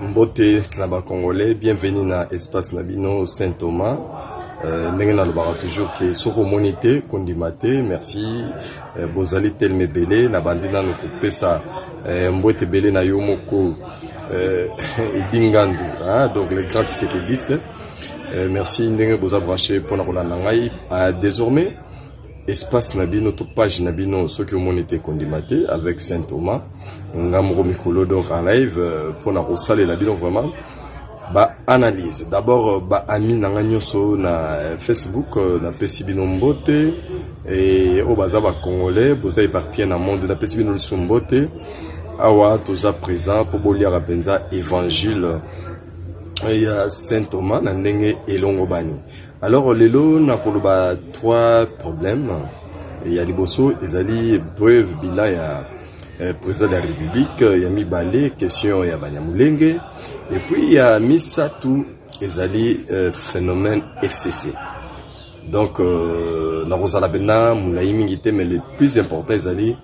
Mbote Naba Congolais, bienvenue na espace Nabino Saint-Thomas. Ndenge na lobaka toujours que soko monité kondimate, merci. Bozali telme belé na bandina no kopesa mbote belé na yo moko Edingandu, donc le grand séqueliste. Merci ndenge boza branché pour na kolanda ngai. Désormais espace Nabino, toute page Nabino, ceux qui ont monité condimate avec Saint-Thomas. Ngamro Mikolo donc en live pour na salle Nabino vraiment. Ba analyse. D'abord ba ami nanga nyoso na Facebook na pesi bino mbote et au baza ba congolais boza éparpillé na monde na pesi bino mbote. Awa toza présent pour bolia rapenza évangile ya Saint-Thomas na ndenge elongo bani. Alors lelo na koloba trois problèmes. Il y a liboso ezali brève bila ya président de la République, il y a Mibale, question il y a Banyamulenge, et puis il y a Misatou, ezali phénomène FCC. Donc na Rosalabena Moulaimingite, mais le plus important ezali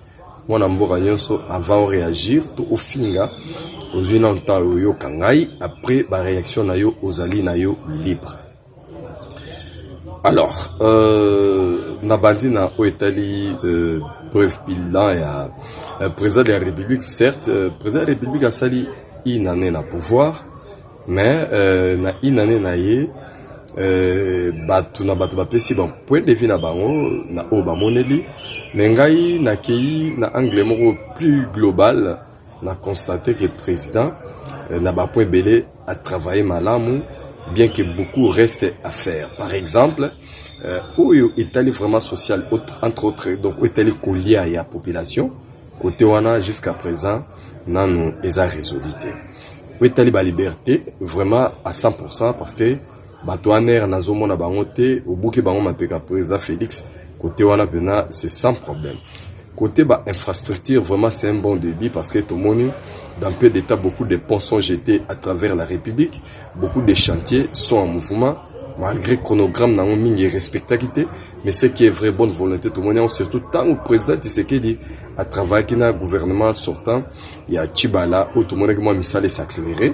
mwana mboka nyonso avant de réagir tout au finga aux une entente yo kangai après la réaction na yo ozali na yo libre. Alors nabandi na oetali bref bilan ya président de la République, certes président de la République a sali une année na pouvoir, mais na une année na ye batu bapesi bon point de vue na bango na o bamoneli, mais ngai na kei na angle moko plus global na constaté que le président na ba point belé a travaillé malamu, bien que beaucoup reste à faire. Par exemple, où est allé vraiment social, entre autres, donc où est allé collier à la population, côté wana jusqu'à présent, non, ils ont résoluté. Où est allé la liberté, vraiment à 100%, parce que Batouaner, Nazomo, na bangote, au bout que bango mapeka président Félix, côté wana pena, c'est sans problème. Côté infrastructure, vraiment c'est un bon débit parce que tout le monde, dans peu d'état, beaucoup de ponts sont jetés à travers la République, beaucoup de chantiers sont en mouvement, malgré le chronogramme n'a pas respecté, mais ce qui est vraie bonne volonté, tout le monde, surtout tant au président Tshisekedi à travailler dans le gouvernement sortant, il y a Chibala, où tout le monde a mis ça s'accélérer,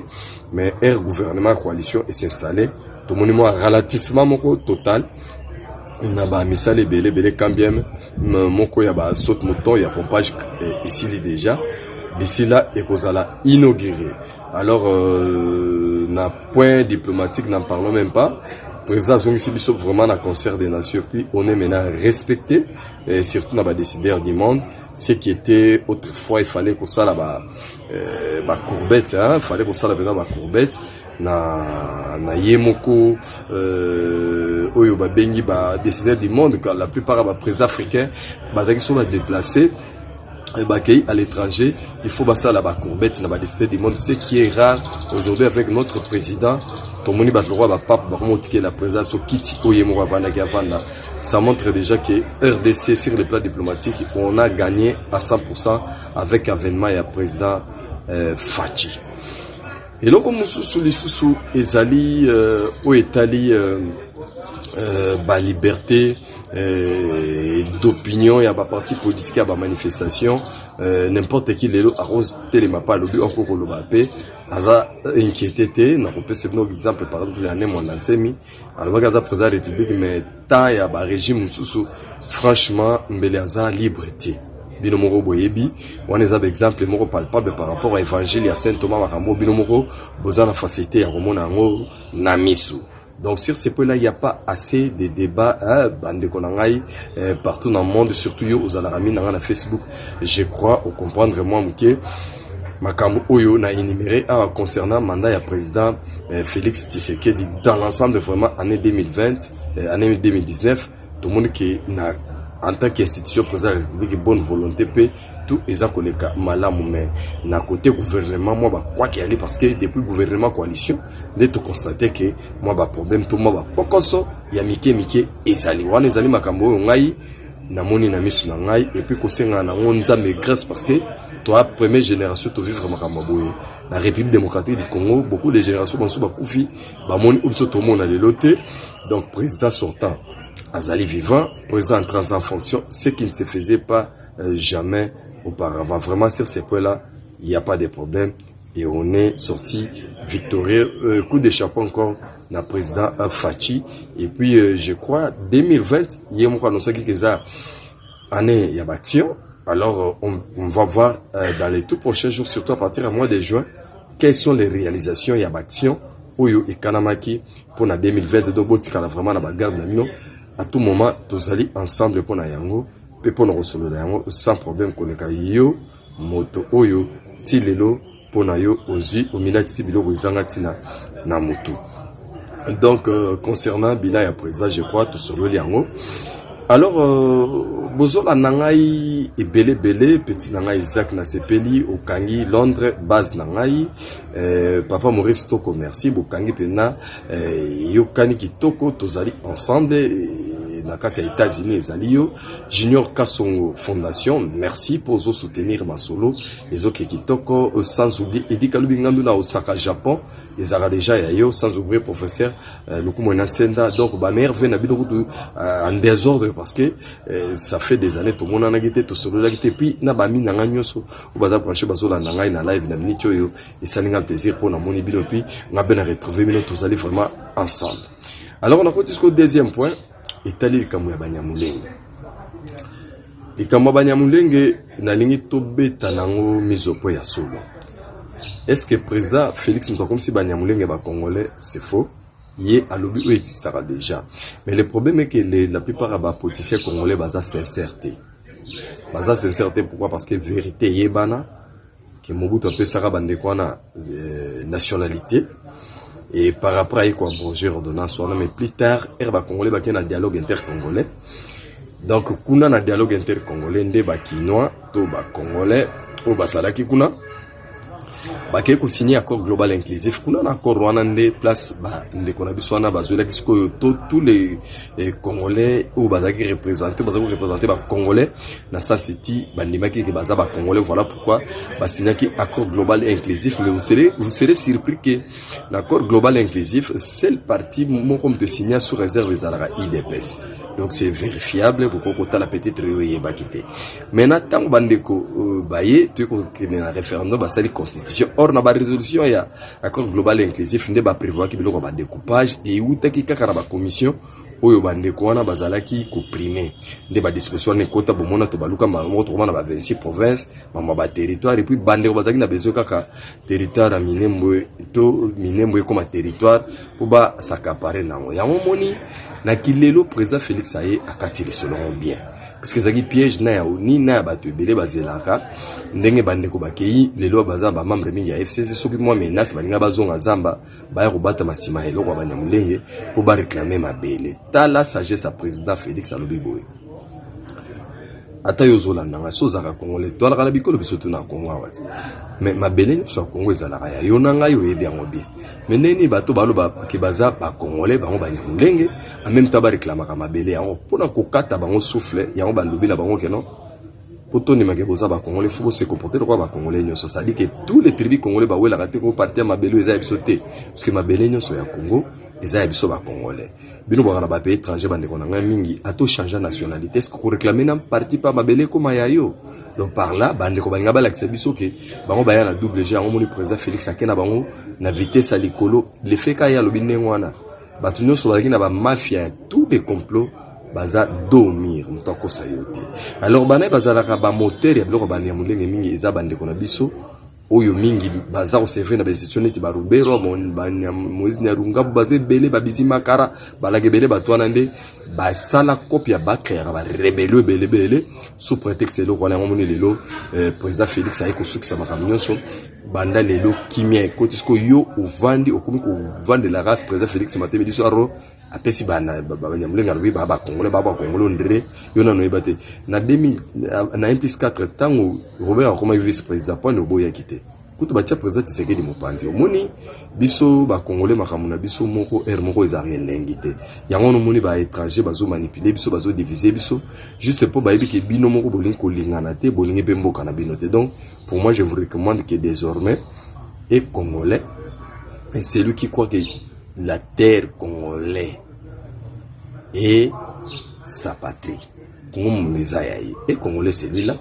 mais un gouvernement coalition est s'installer, tout le monde a ralentissement total. Il n'a pas mis ça les belé quand bien moko ya ba saute mouton ya pompage ici déjà d'ici là et qu'on a inauguré. Alors na point diplomatique n'en parlons même pas. Président Zongi Bissop vraiment na concert des nations, puis on est maintenant respecté et surtout na ba décideur du monde, ce qui était autrefois il fallait qu'on ça là ba courbette, il fallait qu'on ça là ba courbette na yemoko oyo ba bengi ba décideur du monde, car la plupart des présidents africains bazaki sont déplacés à l'étranger, il faut passer la courbette na ba décideur du monde, ce qui est rare aujourd'hui avec notre président Tomoni Batlorwa ba pape ba monter la présidence so kiti oyemoko vana gavana. Ça montre déjà que RDC sur le plan diplomatique on a gagné à 100% avec l'avènement du président Fachi. Et là, comme sous ezali au Italie ba liberté d'opinion, il y a pas parti politique, il y a pas manifestation, n'importe qui les arrose téléma pas le but encore le bapé, aza inquiété, n'a pas c'est un exemple par exemple l'année mon ansemi, alors gaza président de la République mais tant il y a ba régime sous franchement mbele aza liberté. Binomoro boyebi on est un exemple moko palpable par rapport à l'évangile à Saint Thomas Makambo binomoro boza na facilité à romona ngo na misu. Donc sur ce point là il n'y a pas assez de débats bande konangai partout dans le monde, surtout aux alarami na Facebook. Je crois au comprendre moi que Makambo Oyo na énuméré concernant mandat ya président Félix Tshisekedi dans l'ensemble vraiment année 2020 année 2019 tout le monde qui na en tant qu'institution président de la République bonne volonté peut tout les akoleka malamu mais na côté gouvernement moi ba quoi qu'il y a parce que depuis gouvernement coalition de tout constater que moi ba problème tout moi ba pokoso ya mike ezali wana ezali makambo ngai na moni na misu na ngai et puis ko senga na ngonza mais grâce parce que toi première génération to vivre makambo boye la République démocratique du Congo beaucoup de générations banso ba kufi ba moni ubso to mona le loté donc président sortant Azali vivant, président entrant en fonction, ce qui ne se faisait pas jamais auparavant. Vraiment, sur ces points-là, il n'y a pas de problème. et on est sorti victorieux. Coup de chapeau encore na président Fachi. Et puis je crois 2020, il y a un annoncé que ça année il y a action. Alors on va voir dans les tout prochains jours, surtout à partir du mois de juin, quelles sont les réalisations il y a action Oyo et Kanamaki pour la 2020. Donc vraiment la garde à tout moment tous allez ensemble pour na yango et pour nous solo yango sans problème qu'on yo moto oyo tilelo pour na yo ozi ominati biloko ezanga tina na moto. Donc concernant Bila à présent je crois tout solo yango. Alors bozola nangai et belé petit nangai Isaac na sepeli au Kangi Londres base nangai papa Maurice Toko merci bokangi pena yokani kitoko tozali ensemble na kati ya États-Unis ezalio Junior Kasongo Fondation merci pour zo soutenir ma solo ezo kitoko sans oublier Edi Kalubi ngandu na Osaka Japon ezara déjà yayo sans oublier professeur Lukumona Senda donc ba mère vient na bino en désordre parce que ça fait des années tout le monde en a été tout solo là puis na ba mi nanga nyoso ou baza brancher bazola nanga na live na minute yo et ça n'inga plaisir pour na moni bino puis on a bien retrouver bino tous aller vraiment ensemble. Alors on a continué jusqu'au deuxième point etali likambo ya Banyamulenge. Likambo ya Banyamulenge na lingi tobeta nango mizopo ya solo. Est-ce que président Félix Moussa comme si Banyamulenge ba congolais c'est faux? Il a lobby où existera déjà. Mais le problème est que la plupart des politiciens congolais basent sincérité. Basent sincérité pourquoi? Parce que vérité yebana que Mobutu a pesara bande kwa na nationalité. Et par après, il y a un projet ordonnance, mais plus tard, il y a un dialogue intercongolais. Donc, il y a un dialogue intercongolais, il y a un Kinois, il y a un Congolais, il y a un Kinois. Il y a signé un accord global inclusif. Il y a un accord rwandais, place, tous les Congolais, ou qui représentent les Congolais, dans sa city, Congolais, voilà pourquoi, signé un accord global inclusif. Mais vous serez surpris que l'accord global inclusif, c'est le parti, comme te signer sous réserve des IDPS. Donc c'est vérifiable pour qu'on la petite réunion. Maintenant, tant que baye, tu es un référendum, c'est la constitution. Or, dans la résolution, il y a accord global inclusif, il y a prévoir qu'il y a un découpage et où tu as une commission où il y a un bazala qui comprimé. Il y a une discussion de quota pour mon autobaluka, ma 26 provinces, ma territoire et puis bande bazaki na besoin kaka territoire minemwe comme territoire pour ba s'accaparer nango. Ya moni na kilelo président Félix Aye akati selon bien parce que zaki piège na ya ni na ba tebele bazelaka ndenge bande ko bakei lelo baza ba membre mingi ya FCC soki moi menace balinga bazonga zamba ba robata masima eloko Banyamulenge pour ba réclamer mabele tala sagesse à président Félix alobi boye ata yozola nanga sozaka congolais to ala bikolo bisoto na Congo awati mais mabele so Congo ezalaka ya yo nanga yo yebi yango bien mais neni bato baloba ke baza ba congolais bango Banyamulenge en même temps ba réclamaka mabele yango pona kokata bango souffle yango balobi la bango keno poto ni make boza ba congolais faut se comporter quoi ba congolais nyoso ça dit que tous les tribus congolais ba wela kate ko partir mabele eza bisoté parce que mabele nyoso ya Congo eza biso ba congolais bino bana ba pays étranger bande konanga mingi ato changer nationalité est-ce que réclamer na parti pa mabele koma yayo donc par là bande ko banga ba l'accès biso ke bango ba ya na double G en moni président Félix akena bango na vitesse à l'écolo le fait ka ya lobi nengwana batu nyoso bazaki na ba mafia tous les complots baza dormir mutako sayote alors bana bazalaka ba moteur ya biloko Banyamulenge mingi eza bande kona biso oyo mingi baza observer na bezistion neti barubero Moïse Nyarunga baze belé babizi makara balage belé batwana nde basala copie ba créer ba rebelle belé sous prétexte le roi moni lelo président Félix Aye ko sukisa makamnyoso banda lelo kimia ekotisko yo uvandi okomi ko vendre la race président Félix Matebe diso aro apesi bana Banyamulenge alobi ba congolais ndre yo na noyebate na 2000 na 1+4 tango Robert comme vice président point no boya kité kutu batia président Tshisekedi mopanzi omoni biso ba congolais makamuna biso moko moko ezari lengité yango no moni ba étranger bazo manipuler biso bazo diviser biso juste pour ba yebiki bino moko bolingi ko lingana te bolingi pe mboka na bino te. Donc pour moi je vous recommande que désormais et congolais et c'est lui qui croit que la terre congolaise et sa patrie. Congo Mesaï et Congolais celui-là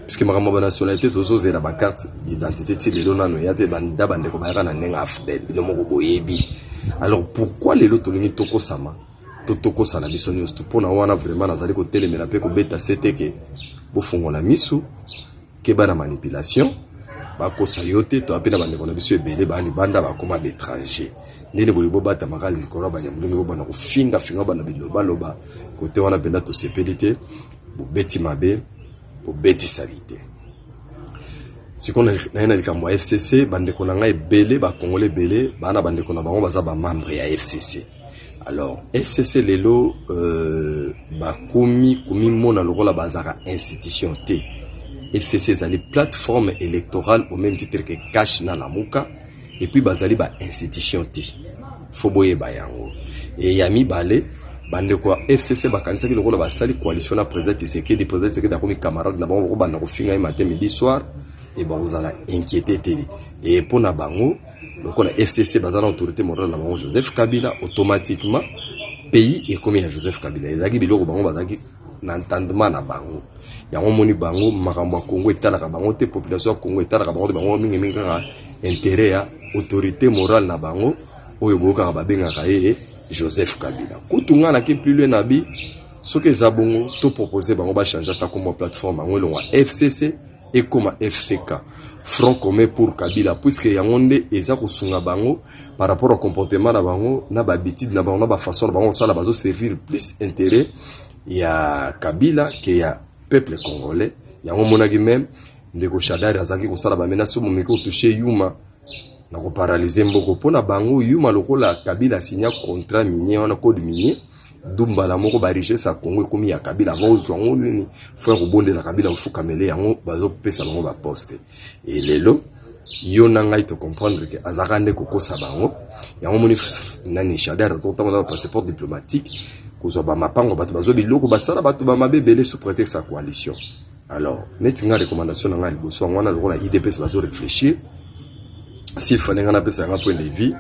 puisque ma nationalité tous la carte d'identité les lonano ya te banda bande ko bayaka na nenga afdel bino moko boyebi. Alors pourquoi les loto lingi toko sama toko sana biso nyos to pona wana vraiment nazali ko telemela pe ko beta seteke bo fongola misu ke bana manipulation ba ko sayote to apena bande ko na biso ebele ba ni banda ba koma d'étranger ndene boli bo bata makali zikora ba nyamulingi bo bana ko finga bana biloba loba côté wana penda to sepelite bo beti mabe bo beti salite. Si qu'on a un likambo FCC bande ko na ngai belé ba congolais belé bana bande ko na bango baza ba membre ya FCC. Alors FCC lelo ba komi mona lokola bazaka institution T. FCC zali plateforme électorale au même titre que Cash na Lamuka et puis bazali ba institution T. Foboye bayango et yami balé bande ko FCC bakanisa ki lokola basali coalition na président Tshisekedi da komi camarade na bango banda ko finga matin midi soir et bon vous allez inquiéter télé et pour na bango donc on a FCC bazana autorité morale na bango Joseph Kabila automatiquement pays et comme ya Joseph Kabila ezaki biloko bango bazaki n'entendement na bango yango moni bango makambo ya Congo etala ka bango te population ya Congo etala ka bango bango mingi ka intérêt ya autorité morale na bango oyo boka ba benga ka Joseph Kabila kutunga na ke plus loin na bi soke zabongo to proposer bango ba changer ta comme plateforme bango lo FCC et comme FCK Front commun pour Kabila puisque yangonde eza kosunga bango par rapport au comportement na bango na ba habitude na bango na ba façon na bango ça la bazo servir plus intérêt ya Kabila que ya peuple congolais yango monaki même ndeko Shadari azaki ko sala ba menace mo miko toucher Yuma na ko paralyser mboko pona bango Yuma lokola Kabila signa contrat minier wana code minier dumba la moko ba richesse sa Congo komi ya Kabila avant zongo nini frère bonde la Kabila ufuka mele yango bazo pesa bango ba poste et lelo yo na ngai to comprendre que azakande kokosa bango yango moni nani Shadari azotama na passeport diplomatique kozo ba mapango bato bazo biloko basala bato ba mabebele sous prétexte sa coalition. Alors neti nga recommandation na ngai liboso wana lokola IDPS bazo réfléchir s'il fallait nga na pesa nga point de vue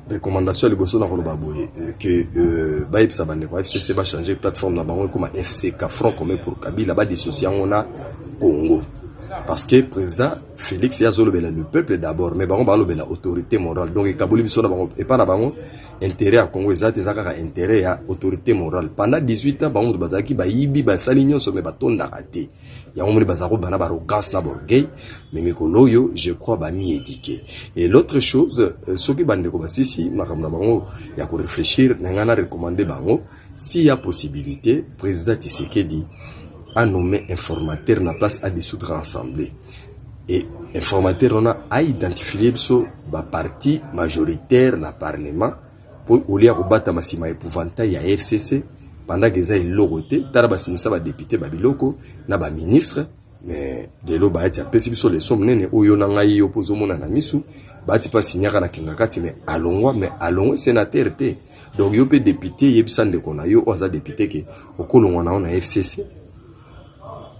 recommandation liboso na koloba boye que ba ipsa bande ko FCC ba changer plateforme na bango comme FCK Front commun pour Kabila ba dissocier ngona Congo parce que président Félix Yazolobela le peuple d'abord mais bango ba lobela autorité morale donc ekaboli biso na bango et pas na bango intérêt à Congo ezate zaka intérêt à autorité morale pendant 18 ans bango bazaki ba yibi ba salinyo so me batonda raté ya omoni bazako bana ba arrogance na borgay mais mikolo yo je crois ba mi éduqué et l'autre chose ce qui bande ko basisi makamna bango ya ko réfléchir ngana recommander bango s'il y a possibilité président Tshisekedi a nommé informateur na place à dissoudre assemblée et informateur on a identifié biso ba parti majoritaire na parlement pour olia kobata masima épouvantail ya FCC pendant que ça iloroté tala basinisa ba député ba biloko na ba ministre mais de lo ba ati apesi biso les sommes nene oyo na ngai opposo mona na misu ba ti pa signaka na kingakati mais alongwa sénateur te donc yo pe député yebisa ndeko na yo oza député ke okolongwa na ona FCC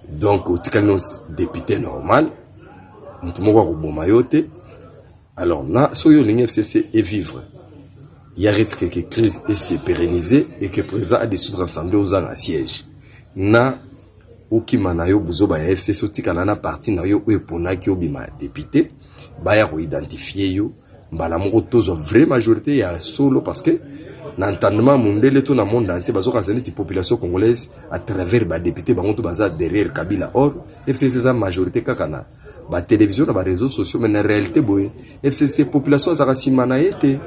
donc otikali no député normal mutu moko akoboma yo te alors na soyo lingi FCC et vivre il y a risque que crise se pérenniser et que président a dissoudre l'Assemblée aux ans à siège. Na okima na yo buzoba ya FCC otikala na parti na yo eponaki obima député baya ko identifier yo mbala moko tozo vraie majorité ya solo parce que l'entendement mondial tout dans le monde entier bazo kanzeli ti population congolaise à travers ba député bango to baza derrière Kabila or FCC sa majorité kakana ba télévision na ba réseaux sociaux mais en réalité boy FCC population za kasimana été.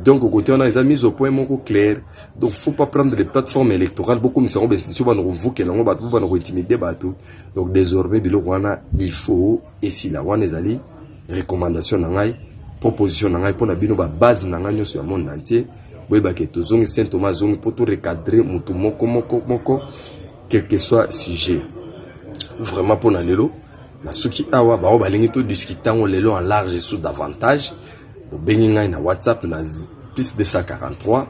Donc au côté on a les mis au point moko clair donc faut pas prendre les plateformes électorales beaucoup mais ça on institution ba no vuke na ba ba no intimider bato donc désormais bilo wana il faut et si la wana ezali recommandation na ngai proposition na ngai pour na bino ba base na ngai sur le monde entier boy ba ke tozongi Saint Thomas zongi pour tout recadrer mutu moko quel que soit sujet vraiment pour na lelo na suki awa ba o balingi to discuter on lelo en large et sous davantage. Benginga na WhatsApp na plus 243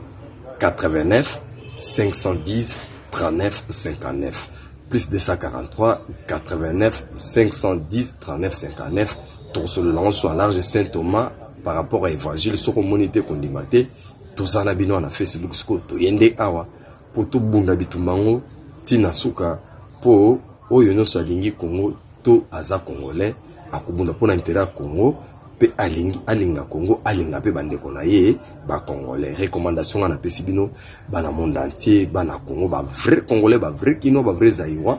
89 510 39 59 plus 243 89 510 39 59 pour se le lancer à large Saint Thomas par rapport à évangile sur communauté condimate tout ça na bino na Facebook sko to yende awa pour tout bunda bitumbango tina suka po oyo nyonso alingi Congo to aza congolais akubunda pona intérêt Congo pe alinga Congo alinga pe bandeko na ye ba congolais. Recommandation na pesi bino bana monde entier bana Congo ba vrai congolais ba vrai kino ba vrai zaïrois.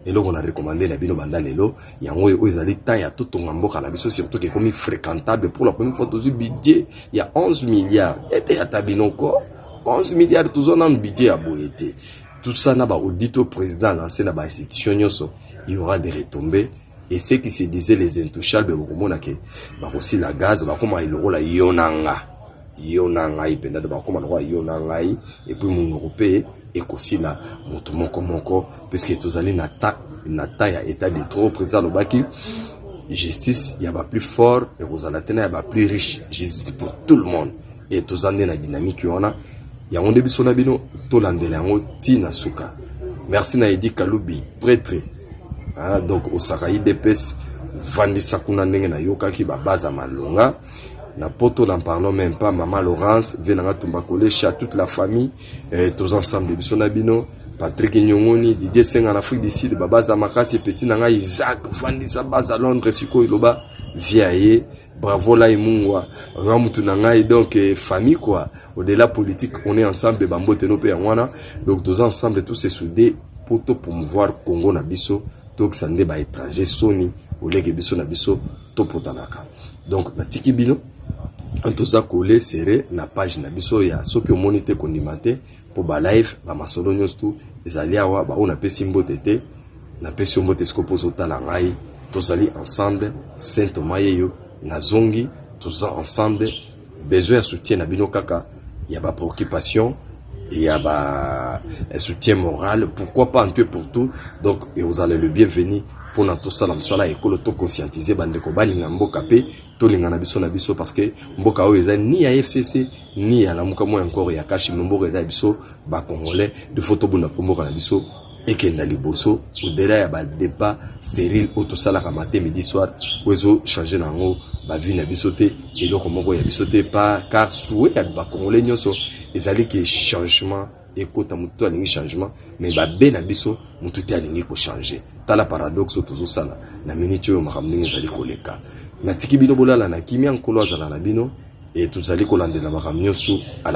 Et là, on a recommandé la bino banda lelo. Yango yo ezali temps ya tout mboka na biso surtout que comme fréquentable pour la première fois dans le budget, il y a 11 milliards. Et ya tabinoko 11 milliards tout ça dans le budget à boyete. Tout ça na ba audito président lancé na ba institution nyonso, il y aura des retombées et ceux qui se disaient les intouchables bokomona ke ba aussi la gaz ba koma iloko la yonanga ipenda ba koma na yonanga et puis mon européen et aussi là moko puisque tous allez nata ya état de trop président le baki justice y a pas plus fort et vous allez tenir y a plus riche justice pour tout le monde et tous allez na dynamique on a ya on début son abino to landela ngo tina suka. Merci na Edi Kalubi prêtre donc au Sakaï DPS vandi sakuna ndenge na yoka ki ba baza malonga. Na poto n'en parlons même pas. Maman Laurence, Venanga Tumbakolesha, toute la famille, tous ensemble de Bissonabino, Patrick Nyongoni, Didier Seng en Afrique d'ici, de Baba Zamakasi, Petit Nanga, Isaac, Vandisa Baz à Londres, Siko Iloba, Viaye, bravo là, Imungwa, Ramutu Nanga, et donc famille quoi. Au-delà politique, on est ensemble, Bambo Tenope Wana, donc tous ensemble, tous ces soudés, pour promouvoir Congo Nabiso, donc ça n'est pas étranger, Sony, ou les Bisso Nabiso, Topotanaka. Donc, na Tikibino, en tout ça collé serré na page na biso ya soki omonite kondimate pour ba live ba masolo nyonso ezali awa ba on appelle simbote te na pesi mbote skopozo tala ngai tozali ensemble Saint Thomas yo na zongi tous ensemble besoin de soutien na bino kaka ya ba préoccupation il y a un soutien moral pourquoi pas un peu pour tout donc et vous allez le bienvenu pour tout ça la msala ekolo to conscientiser bande ko balinga mboka pe to linga na biso parce que mboka oyo eza ni ya FCC ni ya lamuka mo encore ya kashi mboka eza biso ba congolais de photo buna mboka na biso ekenda liboso au-delà ya ba débat stérile auto sala ka matin midi soir ozo changer nango ba vie na biso te eloko moko ya biso te pas car souhait ya ba congolais nyonso ezali ke changement ekota mutu alingi changement mais ba be na biso mutu te alingi ko changer tala paradoxe tozo sala na minute yo makamningi ezali koleka na tiki bino bolala na kimia nkolo azala na bino et tozali kolandela makamnyo su ala